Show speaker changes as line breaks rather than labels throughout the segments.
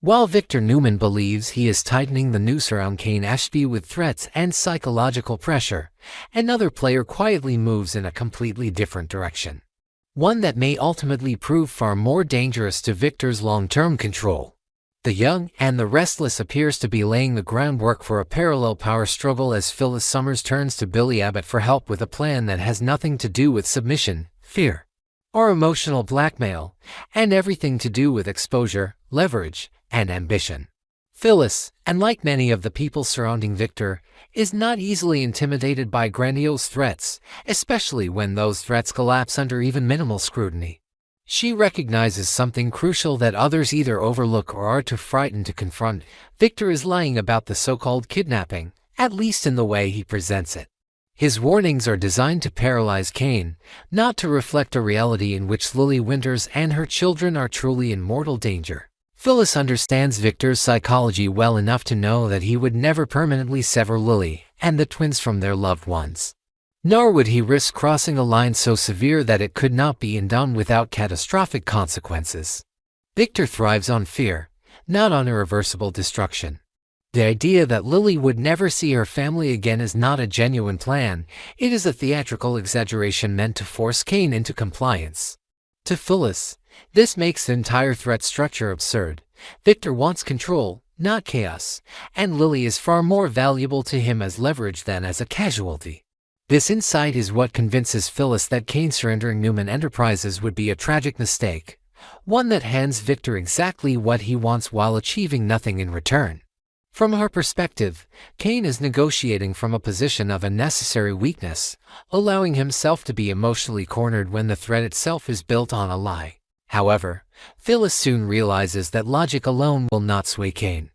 While Victor Newman believes he is tightening the noose around Kane Ashby with threats and psychological pressure, another player quietly moves in a completely different direction. One that may ultimately prove far more dangerous to Victor's long-term control. The young and the restless appears to be laying the groundwork for a parallel power struggle as Phyllis Summers turns to Billy Abbott for help with a plan that has nothing to do with submission, fear, or emotional blackmail, and everything to do with exposure, leverage, and ambition. Phyllis, unlike many of the people surrounding Victor, is not easily intimidated by grandiose threats, especially when those threats collapse under even minimal scrutiny. She recognizes something crucial that others either overlook or are too frightened to confront. Victor is lying about the so-called kidnapping, at least in the way he presents it. His warnings are designed to paralyze Kane, not to reflect a reality in which Lily Winters and her children are truly in mortal danger. Phyllis understands Victor's psychology well enough to know that he would never permanently sever Lily and the twins from their loved ones. Nor would he risk crossing a line so severe that it could not be undone without catastrophic consequences. Victor thrives on fear, not on irreversible destruction. The idea that Lily would never see her family again is not a genuine plan. It is a theatrical exaggeration meant to force Kane into compliance. To Phyllis, this makes the entire threat structure absurd. Victor wants control, not chaos, and Lily is far more valuable to him as leverage than as a casualty. This insight is what convinces Phyllis that Kane surrendering Newman Enterprises would be a tragic mistake, one that hands Victor exactly what he wants while achieving nothing in return. From her perspective, Kane is negotiating from a position of unnecessary weakness, allowing himself to be emotionally cornered when the threat itself is built on a lie. However, Phyllis soon realizes that logic alone will not sway Kane.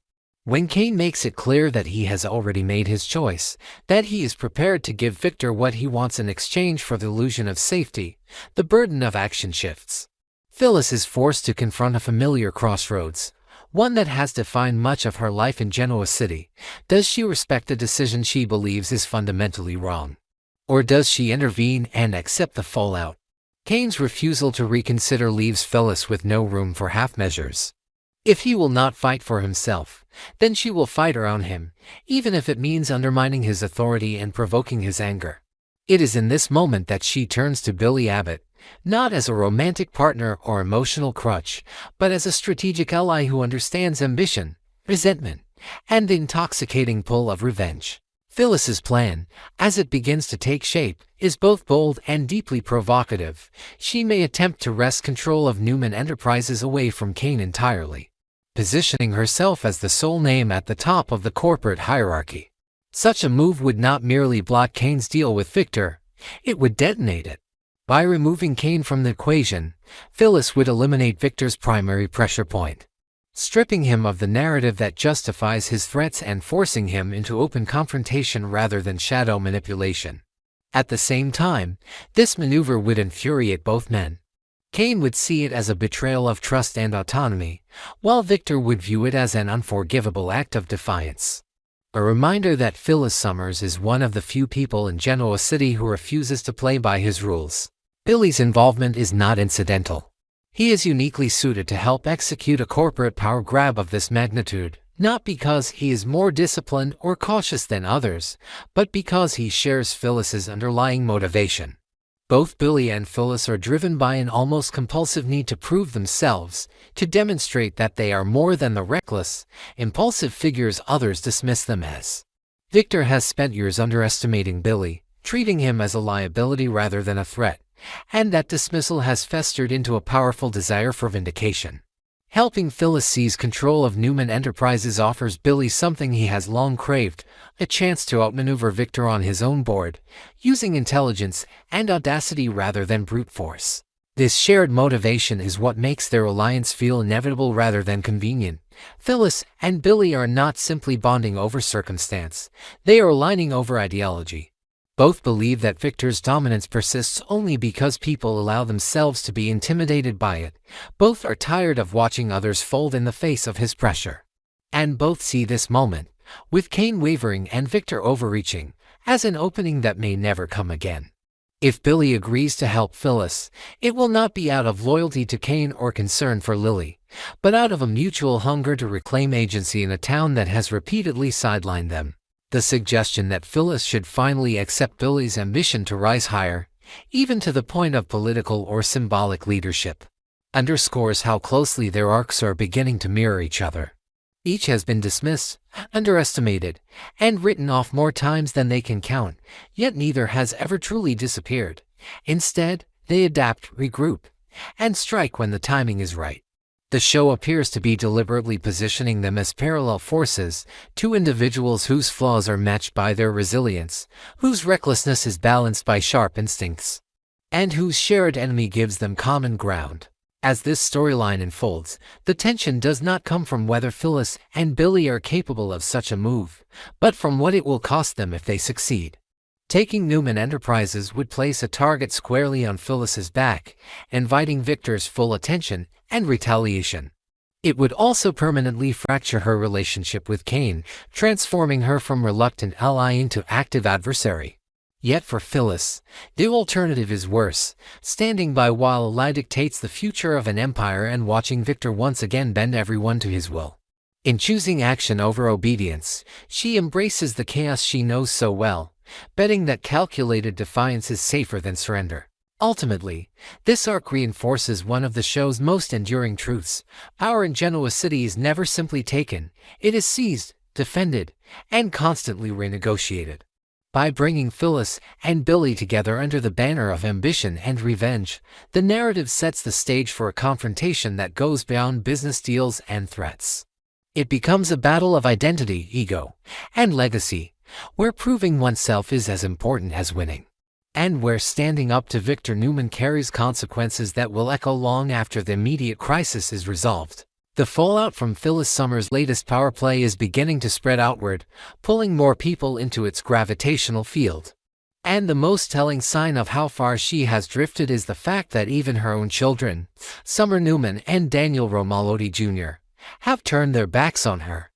When Kane makes it clear that he has already made his choice, that he is prepared to give Victor what he wants in exchange for the illusion of safety, the burden of action shifts. Phyllis is forced to confront a familiar crossroads, one that has defined much of her life in Genoa City. Does she respect a decision she believes is fundamentally wrong? Or does she intervene and accept the fallout? Kane's refusal to reconsider leaves Phyllis with no room for half measures. If he will not fight for himself, then she will fight around him, even if it means undermining his authority and provoking his anger. It is in this moment that she turns to Billy Abbott, not as a romantic partner or emotional crutch, but as a strategic ally who understands ambition, resentment, and the intoxicating pull of revenge. Phyllis's plan, as it begins to take shape, is both bold and deeply provocative. She may attempt to wrest control of Newman Enterprises away from Kane entirely, positioning herself as the sole name at the top of the corporate hierarchy. Such a move would not merely block Kane's deal with Victor, it would detonate it. By removing Kane from the equation, Phyllis would eliminate Victor's primary pressure point, stripping him of the narrative that justifies his threats and forcing him into open confrontation rather than shadow manipulation. At the same time, this maneuver would infuriate both men. Kane would see it as a betrayal of trust and autonomy, while Victor would view it as an unforgivable act of defiance. A reminder that Phyllis Summers is one of the few people in Genoa City who refuses to play by his rules. Billy's involvement is not incidental. He is uniquely suited to help execute a corporate power grab of this magnitude, not because he is more disciplined or cautious than others, but because he shares Phyllis's underlying motivation. Both Billy and Phyllis are driven by an almost compulsive need to prove themselves, to demonstrate that they are more than the reckless, impulsive figures others dismiss them as. Victor has spent years underestimating Billy, treating him as a liability rather than a threat, and that dismissal has festered into a powerful desire for vindication. Helping Phyllis seize control of Newman Enterprises offers Billy something he has long craved, a chance to outmaneuver Victor on his own board, using intelligence and audacity rather than brute force. This shared motivation is what makes their alliance feel inevitable rather than convenient. Phyllis and Billy are not simply bonding over circumstance, they are aligning over ideology. Both believe that Victor's dominance persists only because people allow themselves to be intimidated by it. Both are tired of watching others fold in the face of his pressure. And both see this moment, with Kane wavering and Victor overreaching, as an opening that may never come again. If Billy agrees to help Phyllis, it will not be out of loyalty to Kane or concern for Lily, but out of a mutual hunger to reclaim agency in a town that has repeatedly sidelined them. The suggestion that Phyllis should finally accept Billy's ambition to rise higher, even to the point of political or symbolic leadership, underscores how closely their arcs are beginning to mirror each other. Each has been dismissed, underestimated, and written off more times than they can count, yet neither has ever truly disappeared. Instead, they adapt, regroup, and strike when the timing is right. The show appears to be deliberately positioning them as parallel forces, two individuals whose flaws are matched by their resilience, whose recklessness is balanced by sharp instincts, and whose shared enemy gives them common ground. As this storyline unfolds, the tension does not come from whether Phyllis and Billy are capable of such a move, but from what it will cost them if they succeed. Taking Newman Enterprises would place a target squarely on Phyllis's back, inviting Victor's full attention and retaliation. It would also permanently fracture her relationship with Kane, transforming her from reluctant ally into active adversary. Yet for Phyllis, the alternative is worse, standing by while a lie dictates the future of an empire and watching Victor once again bend everyone to his will. In choosing action over obedience, she embraces the chaos she knows so well, betting that calculated defiance is safer than surrender. Ultimately, this arc reinforces one of the show's most enduring truths. Power in Genoa City is never simply taken, it is seized, defended, and constantly renegotiated. By bringing Phyllis and Billy together under the banner of ambition and revenge, the narrative sets the stage for a confrontation that goes beyond business deals and threats. It becomes a battle of identity, ego, and legacy, where proving oneself is as important as winning, and where standing up to Victor Newman carries consequences that will echo long after the immediate crisis is resolved. The fallout from Phyllis Summers' latest power play is beginning to spread outward, pulling more people into its gravitational field. And the most telling sign of how far she has drifted is the fact that even her own children, Summer Newman and Daniel Romalotti Jr., have turned their backs on her.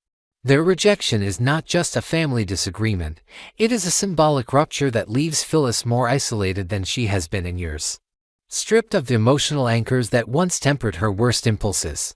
Their rejection is not just a family disagreement, it is a symbolic rupture that leaves Phyllis more isolated than she has been in years. Stripped of the emotional anchors that once tempered her worst impulses,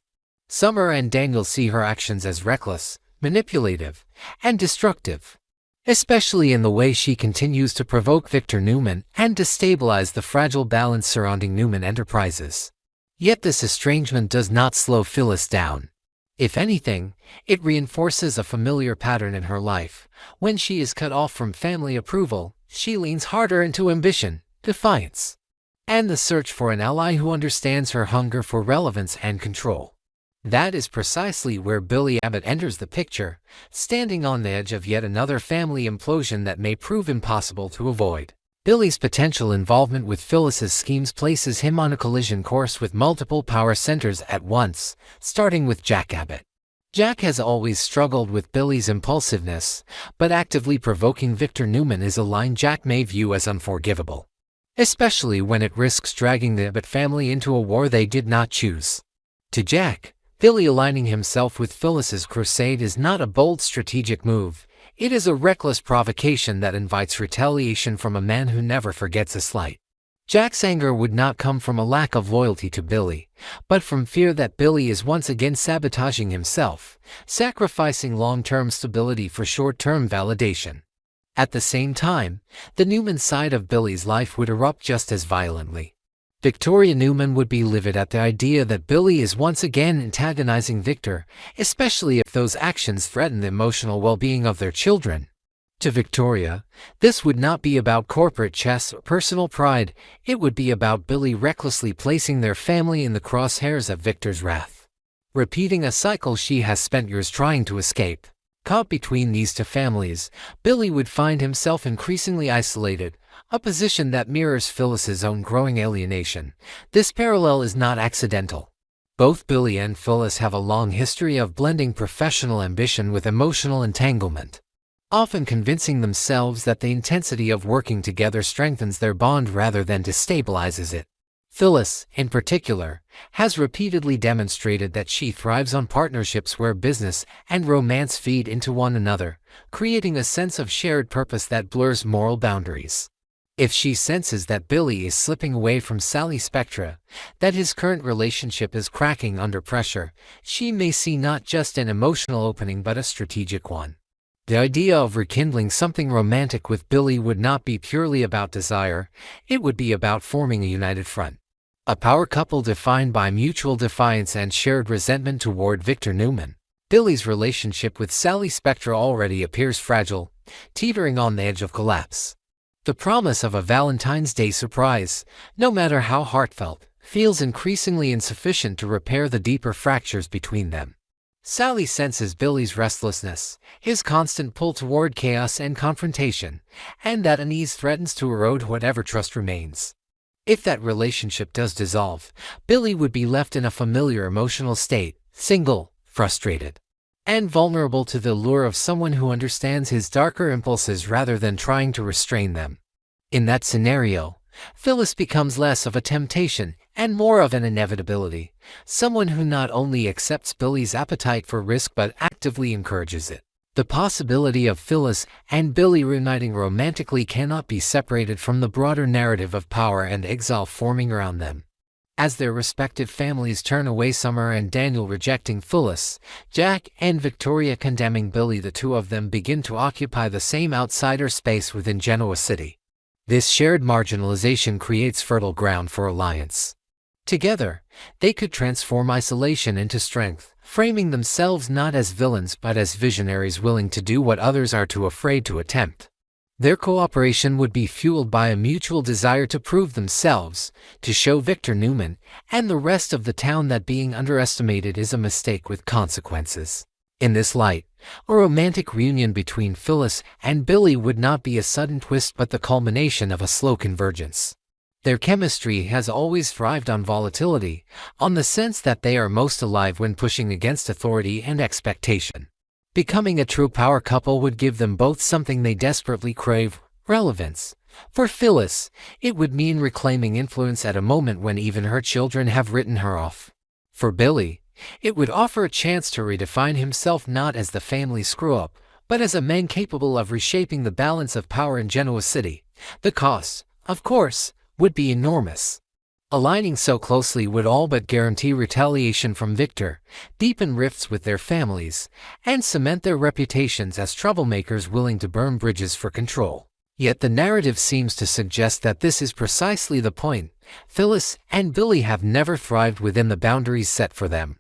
Summer and Daniel see her actions as reckless, manipulative, and destructive, especially in the way she continues to provoke Victor Newman and destabilize the fragile balance surrounding Newman Enterprises. Yet this estrangement does not slow Phyllis down. If anything, it reinforces a familiar pattern in her life. When she is cut off from family approval, she leans harder into ambition, defiance, and the search for an ally who understands her hunger for relevance and control. That is precisely where Billy Abbott enters the picture, standing on the edge of yet another family implosion that may prove impossible to avoid. Billy's potential involvement with Phyllis's schemes places him on a collision course with multiple power centers at once, starting with Jack Abbott. Jack has always struggled with Billy's impulsiveness, but actively provoking Victor Newman is a line Jack may view as unforgivable, especially when it risks dragging the Abbott family into a war they did not choose. To Jack, Billy aligning himself with Phyllis's crusade is not a bold strategic move. It is a reckless provocation that invites retaliation from a man who never forgets a slight. Jack's anger would not come from a lack of loyalty to Billy, but from fear that Billy is once again sabotaging himself, sacrificing long-term stability for short-term validation. At the same time, the Newman side of Billy's life would erupt just as violently. Victoria Newman would be livid at the idea that Billy is once again antagonizing Victor, especially if those actions threaten the emotional well-being of their children. To Victoria, this would not be about corporate chess or personal pride, it would be about Billy recklessly placing their family in the crosshairs of Victor's wrath, repeating a cycle she has spent years trying to escape. Caught between these two families, Billy would find himself increasingly isolated, a position that mirrors Phyllis's own growing alienation. This parallel is not accidental. Both Billy and Phyllis have a long history of blending professional ambition with emotional entanglement, often convincing themselves that the intensity of working together strengthens their bond rather than destabilizes it. Phyllis, in particular, has repeatedly demonstrated that she thrives on partnerships where business and romance feed into one another, creating a sense of shared purpose that blurs moral boundaries. If she senses that Billy is slipping away from Sally Spectra, that his current relationship is cracking under pressure, she may see not just an emotional opening but a strategic one. The idea of rekindling something romantic with Billy would not be purely about desire, it would be about forming a united front. A power couple defined by mutual defiance and shared resentment toward Victor Newman. Billy's relationship with Sally Spectra already appears fragile, teetering on the edge of collapse. The promise of a Valentine's Day surprise, no matter how heartfelt, feels increasingly insufficient to repair the deeper fractures between them. Sally senses Billy's restlessness, his constant pull toward chaos and confrontation, and that unease threatens to erode whatever trust remains. If that relationship does dissolve, Billy would be left in a familiar emotional state, single, frustrated, and vulnerable to the lure of someone who understands his darker impulses rather than trying to restrain them. In that scenario, Phyllis becomes less of a temptation and more of an inevitability, someone who not only accepts Billy's appetite for risk but actively encourages it. The possibility of Phyllis and Billy reuniting romantically cannot be separated from the broader narrative of power and exile forming around them. As their respective families turn away, Summer and Daniel rejecting Phyllis, Jack and Victoria condemning Billy, the two of them begin to occupy the same outsider space within Genoa City. This shared marginalization creates fertile ground for alliance. Together, they could transform isolation into strength, framing themselves not as villains but as visionaries willing to do what others are too afraid to attempt. Their cooperation would be fueled by a mutual desire to prove themselves, to show Victor Newman and the rest of the town that being underestimated is a mistake with consequences. In this light, a romantic reunion between Phyllis and Billy would not be a sudden twist but the culmination of a slow convergence. Their chemistry has always thrived on volatility, on the sense that they are most alive when pushing against authority and expectation. Becoming a true power couple would give them both something they desperately crave: relevance. For Phyllis, it would mean reclaiming influence at a moment when even her children have written her off. For Billy, it would offer a chance to redefine himself not as the family screw-up, but as a man capable of reshaping the balance of power in Genoa City. The cost, of course, would be enormous. Aligning so closely would all but guarantee retaliation from Victor, deepen rifts with their families, and cement their reputations as troublemakers willing to burn bridges for control. Yet the narrative seems to suggest that this is precisely the point. Phyllis and Billy have never thrived within the boundaries set for them.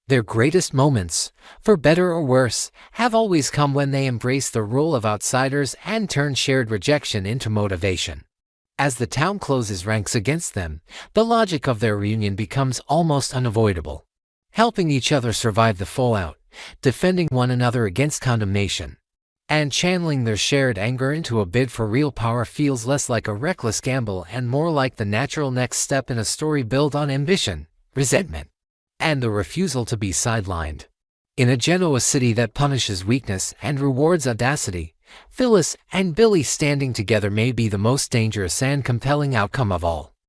Their greatest moments, for better or worse, have always come when they embrace the role of outsiders and turn shared rejection into motivation. As the town closes ranks against them, the logic of their reunion becomes almost unavoidable. Helping each other survive the fallout, defending one another against condemnation, and channeling their shared anger into a bid for real power feels less like a reckless gamble and more like the natural next step in a story built on ambition, resentment, and the refusal to be sidelined. In a Genoa City that punishes weakness and rewards audacity, Phyllis and Billy standing together may be the most dangerous and compelling outcome of all.